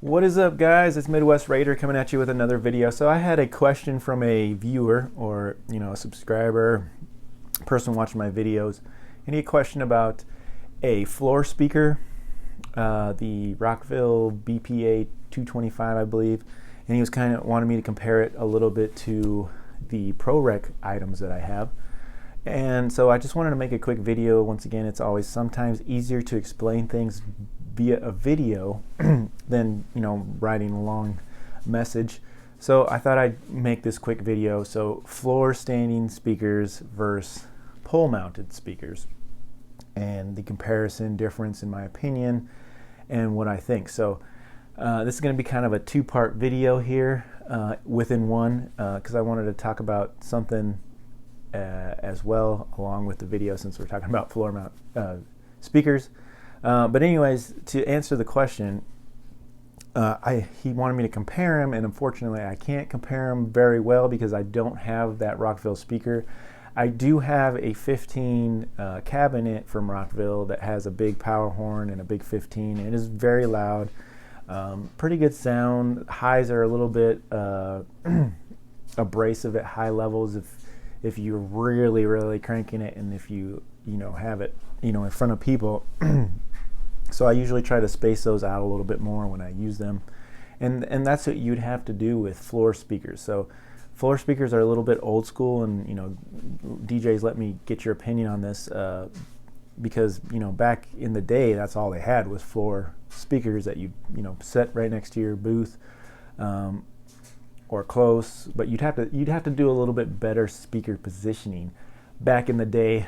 What is up, guys? It's Midwest Raider coming at you with another video. So I had a question from a viewer or a subscriber, person watching my videos, and he had a question about a floor speaker, the Rockville BPA 225, I believe, and he was kind of wanting me to compare it a little bit to the ProRec items that I have. And so I just wanted to make a quick video. Once again, it's always sometimes easier to explain things via a video than writing a long message. So I thought I'd make this quick video. So floor standing speakers versus pole mounted speakers, and the comparison difference in my opinion and what I think. So this is going to be kind of a two-part video here within one, because I wanted to talk about something as well along with the video, since we're talking about floor mount speakers. But anyways, to answer the question, he wanted me to compare him, and unfortunately I can't compare him very well because I don't have that Rockville speaker. I do have a 15 cabinet from Rockville that has a big power horn and a big 15, and it is very loud. Pretty good sound. Highs are a little bit abrasive at high levels if you're really cranking it, and if you have it in front of people. So I usually try to space those out a little bit more when I use them, and that's what you'd have to do with floor speakers. So floor speakers are a little bit old school, and DJs, let me get your opinion on this, because back in the day, that's all they had was floor speakers that you set right next to your booth, or close. But you'd have to do a little bit better speaker positioning back in the day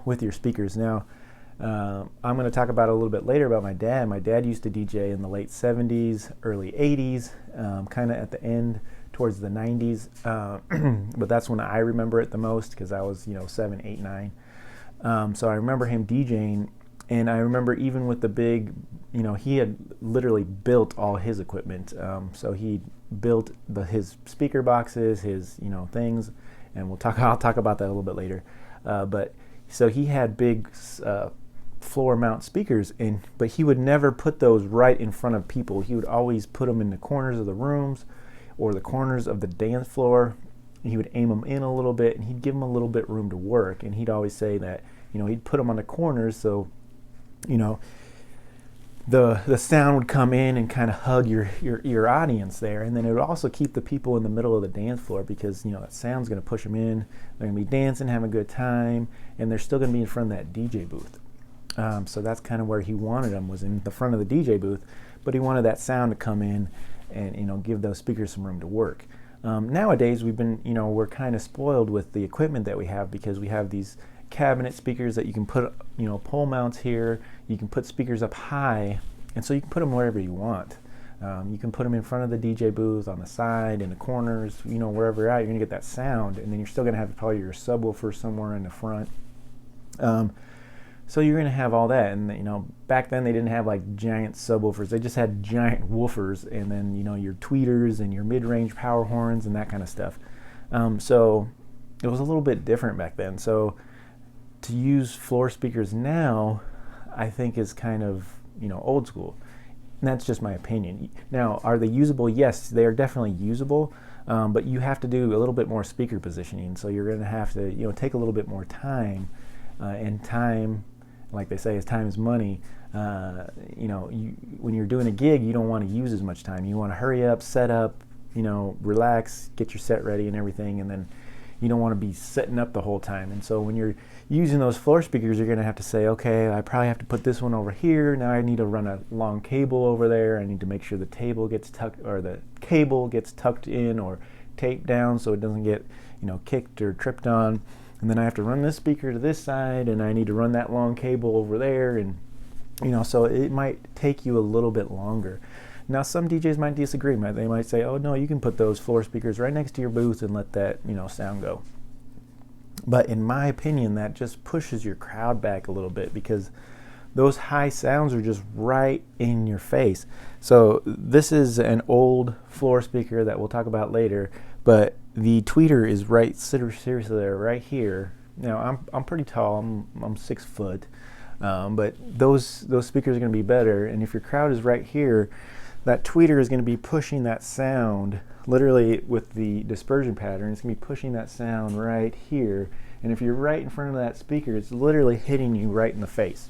with your speakers. Now I'm going to talk about a little bit later about my dad. My dad used to DJ in the late 70s, early 80s, kind of at the end towards the 90s, but that's when I remember it the most, because I was 7, 8, 9. So I remember him DJing, and I remember even with the big, he had literally built all his equipment. So he built his speaker boxes, his things, and I'll talk about that a little bit later. But so he had big floor mount speakers, but he would never put those right in front of people. He would always put them in the corners of the rooms or the corners of the dance floor. He would aim them in a little bit, and he'd give them a little bit room to work. And he'd always say that he'd put them on the corners, so the sound would come in and kind of hug your audience there, and then it would also keep the people in the middle of the dance floor, because that sound's going to push them in. They're going to be dancing, having a good time, and they're still going to be in front of that DJ booth. So that's kind of where he wanted them, was in the front of the DJ booth, but he wanted that sound to come in and give those speakers some room to work. Nowadays we're kind of spoiled with the equipment that we have, because we have these cabinet speakers that you can put pole mounts here. You can put speakers up high, and so you can put them wherever you want. You can put them in front of the DJ booth, on the side, in the corners, wherever you're at, you're gonna get that sound, and then you're still gonna have probably your subwoofer somewhere in the front. So you're gonna have all that, and back then they didn't have like giant subwoofers. They just had giant woofers, and then your tweeters and your mid-range power horns and that kind of stuff. So it was a little bit different back then. So to use floor speakers now, I think is kind of old school, and that's just my opinion. Now, are they usable? Yes, they are definitely usable, but you have to do a little bit more speaker positioning. So you're going to have to take a little bit more time, and time, like they say, is time is money. When you're doing a gig, you don't want to use as much time. You want to hurry up, set up, relax, get your set ready and everything, and then you don't want to be setting up the whole time. And so when you're using those floor speakers, you're going to have to say, okay, I probably have to put this one over here. Now I need to run a long cable over there. I need to make sure the table gets tucked, or the cable gets tucked in or taped down so it doesn't get kicked or tripped on. And then I have to run this speaker to this side, and I need to run that long cable over there, and so it might take you a little bit longer. Now some DJs might disagree. They might say, oh no, you can put those floor speakers right next to your booth and let that sound go. But in my opinion, that just pushes your crowd back a little bit, because those high sounds are just right in your face. So this is an old floor speaker that we'll talk about later, but the tweeter is seriously there, right here. Now I'm pretty tall. I'm 6 foot, but those speakers are going to be better. And if your crowd is right here, that tweeter is going to be pushing that sound, literally with the dispersion pattern, it's going to be pushing that sound right here. And if you're right in front of that speaker, it's literally hitting you right in the face.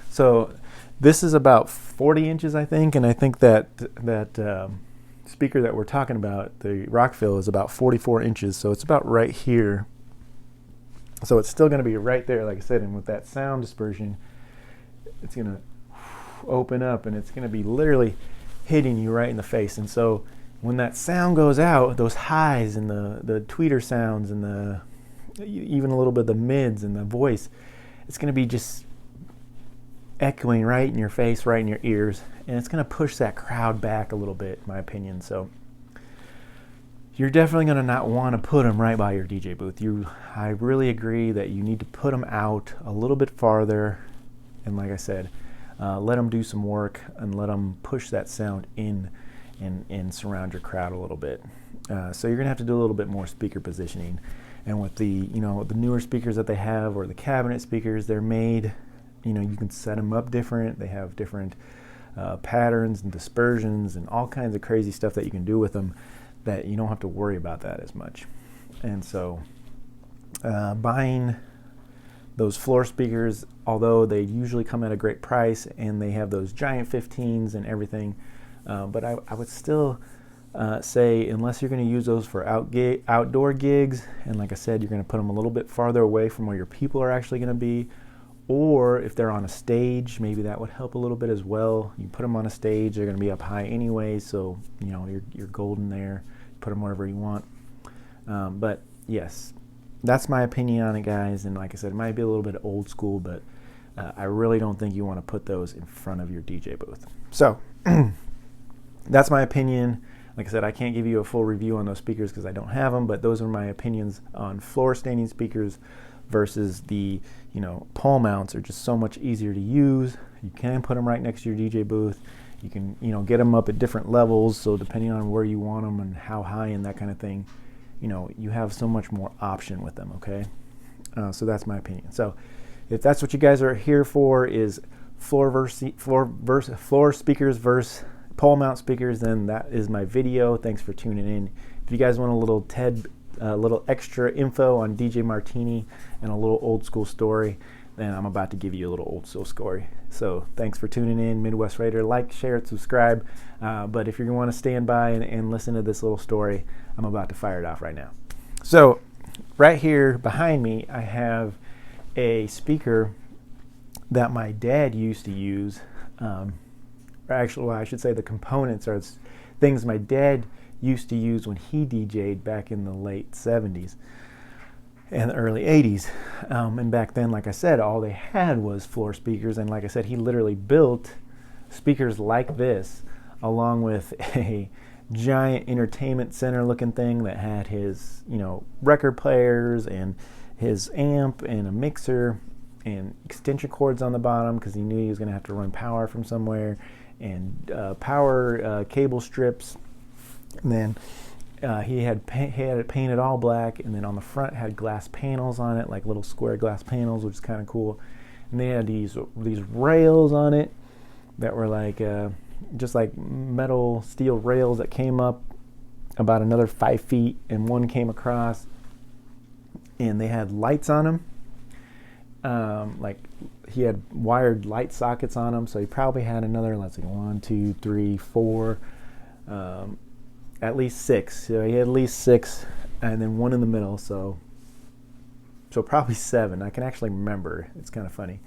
So this is about 40 inches, I think, and I think that speaker that we're talking about, the Rockville, is about 44 inches, so it's about right here. So it's still going to be right there, like I said, and with that sound dispersion, it's going to open up, and it's going to be literally hitting you right in the face. And so when that sound goes out, those highs and the tweeter sounds and even a little bit of the mids and the voice, it's going to be just echoing right in your face, right in your ears, and it's going to push that crowd back a little bit, in my opinion. So you're definitely going to not want to put them right by your DJ booth. I really agree that you need to put them out a little bit farther, and like I said, let them do some work and let them push that sound in and surround your crowd a little bit. So you're going to have to do a little bit more speaker positioning. And with the newer speakers that they have, or the cabinet speakers, they're made, you can set them up different. They have different patterns and dispersions and all kinds of crazy stuff that you can do with them, that you don't have to worry about that as much. And so buying those floor speakers, although they usually come at a great price and they have those giant 15s and everything, but I would still say, unless you're going to use those for outdoor gigs, and like I said, you're going to put them a little bit farther away from where your people are actually going to be, or if they're on a stage, maybe that would help a little bit as well. You put them on a stage, they're going to be up high anyway, so you're golden there. Put them wherever you want. But yes, that's my opinion on it, guys. And like I said, it might be a little bit old school, but I really don't think you want to put those in front of your DJ booth. So that's my opinion. Like I said, I can't give you a full review on those speakers because I don't have them, but those are my opinions on floor standing speakers versus the pole mounts. Are just so much easier to use. You can put them right next to your DJ booth. You can get them up at different levels, so depending on where you want them and how high and that kind of thing, you have so much more option with them. Okay, so that's my opinion. So if that's what you guys are here for, is floor speakers versus pole mount speakers, then that is my video. Thanks for tuning in. If you guys want a little extra info on DJ Martini and a little old school story, then I'm about to give you a little old school story. So thanks for tuning in, Midwest Raider. Like, share, subscribe. But if you want to stand by and listen to this little story, I'm about to fire it off right now. So right here behind me, I have a speaker that my dad used to use. Actually, well, I should say the components are things my dad used to use when he DJ'd back in the late 70s and the early 80s. And back then, like I said, all they had was floor speakers. And like I said, he literally built speakers like this, along with a giant entertainment center looking thing that had his, record players and his amp and a mixer and extension cords on the bottom, because he knew he was going to have to run power from somewhere, and power cable strips. And then he had it painted all black, and then on the front had glass panels on it, like little square glass panels, which is kind of cool. And they had these rails on it that were like just like metal steel rails that came up about another 5 feet, and one came across, and they had lights on them. Like he had wired light sockets on them, so he probably had another, let's see, 1, 2, 3, 4, at least 6. So he had at least 6, and then one in the middle, so probably 7. I can actually remember. It's kind of funny.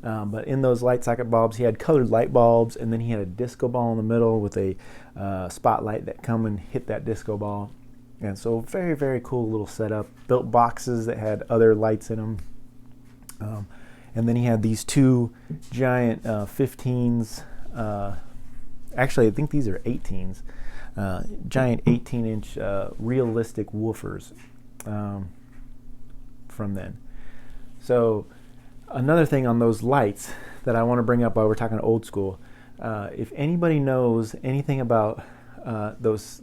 But in those light socket bulbs, he had colored light bulbs, and then he had a disco ball in the middle with a spotlight that come and hit that disco ball. And so very, very cool little setup. Built boxes that had other lights in them. And then he had these 2 giant 15s. Actually, I think these are 18s. Giant 18-inch realistic woofers from then. So another thing on those lights that I want to bring up while we're talking old school, if anybody knows anything about those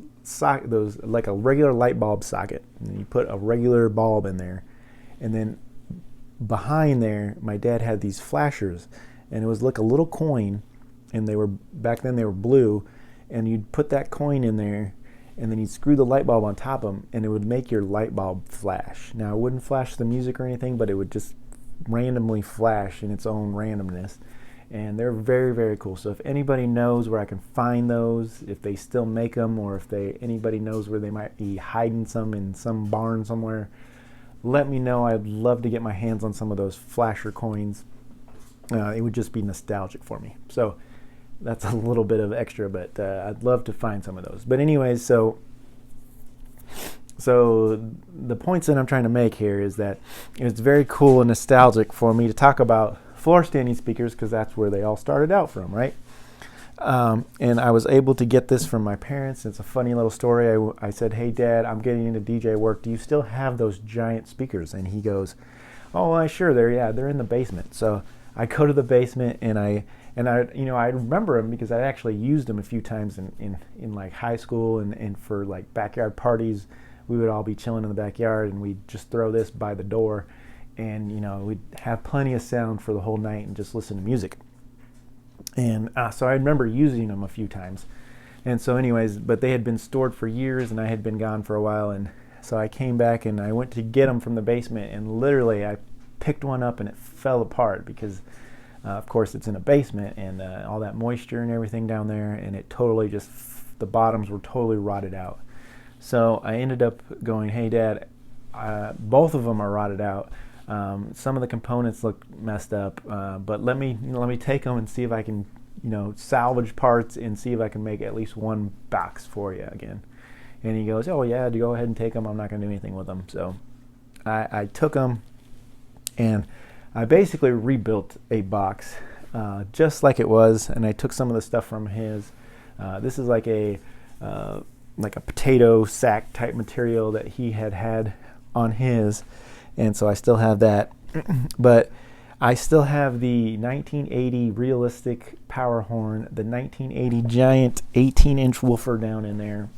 like a regular light bulb socket, and you put a regular bulb in there, and then behind there, my dad had these flashers, and it was like a little coin, and back then they were blue, and you'd put that coin in there, and then you'd screw the light bulb on top of them, and it would make your light bulb flash. Now, it wouldn't flash the music or anything, but it would just randomly flash in its own randomness. And they're very, very cool. So if anybody knows where I can find those, if they still make them, or if anybody knows where they might be hiding some in some barn somewhere, let me know. I'd love to get my hands on some of those flasher coins. It would just be nostalgic for me. So that's a little bit of extra, but I'd love to find some of those. But anyways, so the points that I'm trying to make here is that it's very cool and nostalgic for me to talk about floor standing speakers, because that's where they all started out from, right? And I was able to get this from my parents. It's a funny little story. I said, "Hey, Dad, I'm getting into DJ work. Do you still have those giant speakers?" And he goes, "Oh, sure. They're in the basement." So I go to the basement, and I remember them because I actually used them a few times in like high school and for like backyard parties. We would all be chilling in the backyard, and we'd just throw this by the door, and we'd have plenty of sound for the whole night and just listen to music. And so I remember using them a few times. And so anyways, but they had been stored for years, and I had been gone for a while, and so I came back and I went to get them from the basement, and literally I picked one up and it fell apart because of course it's in a basement, and all that moisture and everything down there, and it totally the bottoms were totally rotted out. So I ended up going, "Hey, Dad, both of them are rotted out. Some of the components look messed up, but let me take them and see if I can salvage parts and see if I can make at least one box for you again." And he goes, "Oh yeah, go ahead and take them. I'm not going to do anything with them." So I took them, and I basically rebuilt a box just like it was, and I took some of the stuff from his. This is like a potato sack type material that he had on his, and so I still have that. But I still have the 1980 realistic power horn, the 1980 giant 18-inch woofer down in there.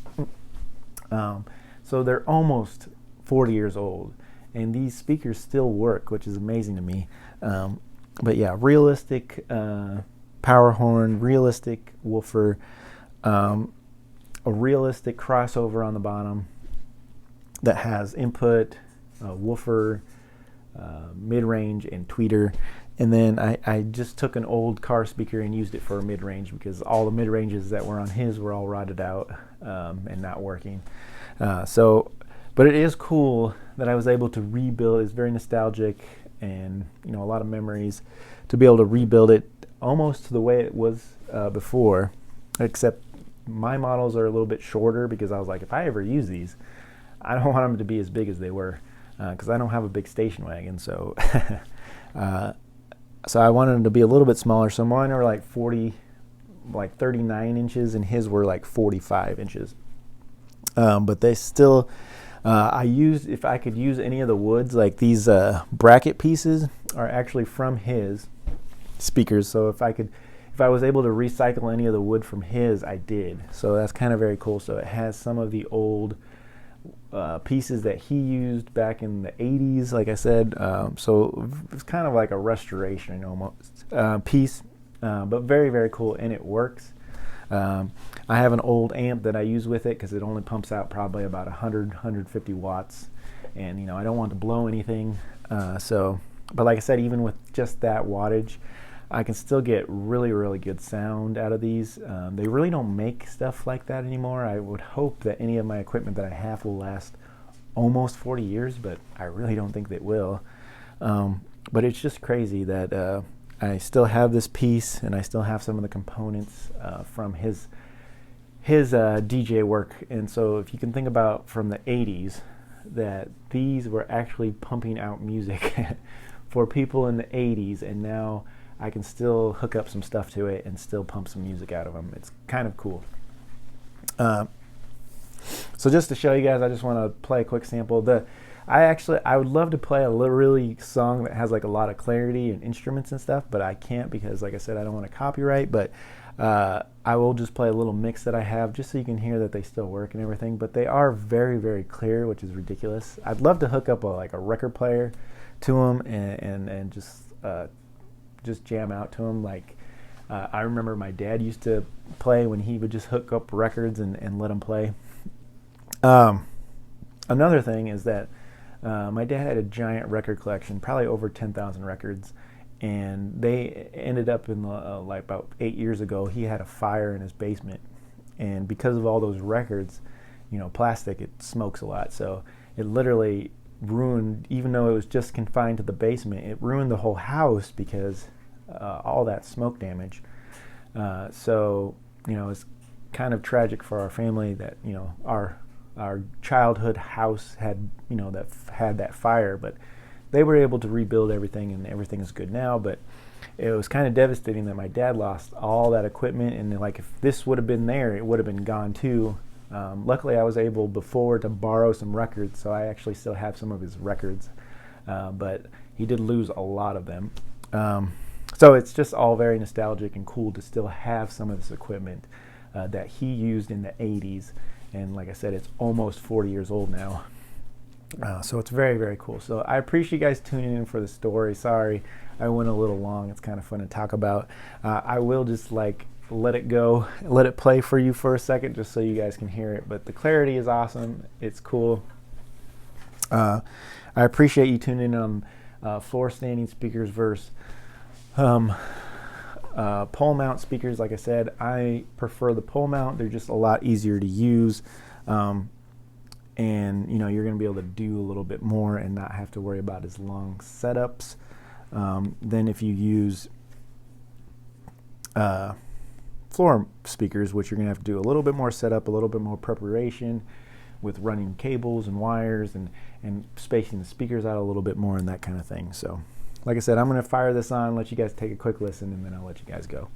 So they're almost 40 years old, and these speakers still work, which is amazing to me. But yeah, realistic power horn, realistic woofer, a realistic crossover on the bottom that has input, woofer, mid-range, and tweeter. And then I just took an old car speaker and used it for a mid-range because all the mid-ranges that were on his were all rotted out and not working. But it is cool that I was able to rebuild. It's very nostalgic, and a lot of memories to be able to rebuild it almost to the way it was before, except my models are a little bit shorter because I was like, if I ever use these, I don't want them to be as big as they were because I don't have a big station wagon. So so I wanted them to be a little bit smaller. So mine are like 39 inches, and his were like 45 inches. But they still, if I could use any of the woods, like these bracket pieces are actually from his speakers. So if I was able to recycle any of the wood from his, I did. So that's kind of very cool. So it has some of the old pieces that he used back in the 80s, like I said. So it's kind of like a restoration almost piece, but very, very cool, and it works. I have an old amp that I use with it because it only pumps out probably about 150 watts, and I don't want to blow anything. But like I said, even with just that wattage, I can still get really, really good sound out of these. They really don't make stuff like that anymore. I would hope that any of my equipment that I have will last almost 40 years, but I really don't think they will. But it's just crazy that I still have this piece, and I still have some of the components from his DJ work. And so if you can think about from the 80s, that these were actually pumping out music for people in the 80s, and now I can still hook up some stuff to it and still pump some music out of them. It's kind of cool. So just to show you guys, I just want to play a quick sample. I would love to play a really song that has like a lot of clarity and instruments and stuff, but I can't because, like I said, I don't want to copyright. But I will just play a little mix that I have just so you can hear that they still work and everything. But they are very, very clear, which is ridiculous. I'd love to hook up a record player to them and just jam out to them. Like I remember my dad used to play when he would just hook up records and let them play. Another thing is that my dad had a giant record collection, probably over 10,000 records, and they ended up in like about 8 years ago, he had a fire in his basement, and because of all those records, you know, plastic, it smokes a lot, so it literally ruined, even though it was just confined to the basement, it ruined the whole house because all that smoke damage. So, you know, it's kind of tragic for our family that, you know, our childhood house had, you know, that had that fire, but they were able to rebuild everything and everything is good now. But it was kind of devastating that my dad lost all that equipment, and like if this would have been there, it would have been gone too. Luckily I was able before to borrow some records, so I actually still have some of his records, but he did lose a lot of them. So it's just all very nostalgic and cool to still have some of this equipment that he used in the 80s, and like I said, it's almost 40 years old now. So it's very, very cool. So I appreciate you guys tuning in for the story. Sorry I went a little long. It's kind of fun to talk about. I will just like let it go, let it play for you for a second just so you guys can hear it, but the clarity is awesome. It's cool. I appreciate you tuning in on floor standing speakers versus pole mount speakers. Like I said, I prefer the pole mount. They're just a lot easier to use, and you know, you're going to be able to do a little bit more and not have to worry about as long setups than if you use floor speakers, which you're going to have to do a little bit more setup, a little bit more preparation with running cables and wires and spacing the speakers out a little bit more and that kind of thing. So like I said, I'm going to fire this on, let you guys take a quick listen, and then I'll let you guys go.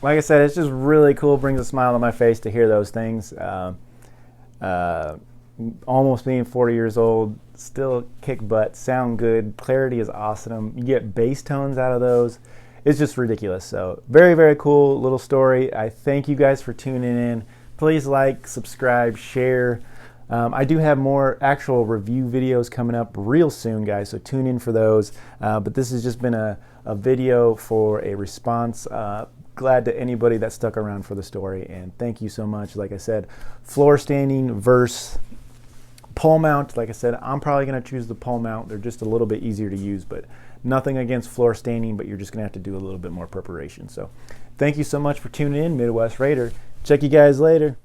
Like I said, it's just really cool, brings a smile on my face to hear those things. Almost being 40 years old, still kick butt, sound good, clarity is awesome. You get bass tones out of those. It's just ridiculous. So very, very cool little story. I thank you guys for tuning in. Please like, subscribe, share. I do have more actual review videos coming up real soon, guys, so tune in for those. But this has just been a video for a response. Glad to anybody that stuck around for the story, and thank you so much. Like I said, floor standing versus pole mount. Like I said, I'm probably going to choose the pole mount. They're just a little bit easier to use, but nothing against floor standing, but you're just going to have to do a little bit more preparation. So thank you so much for tuning in, Midwest Raider. Check you guys later.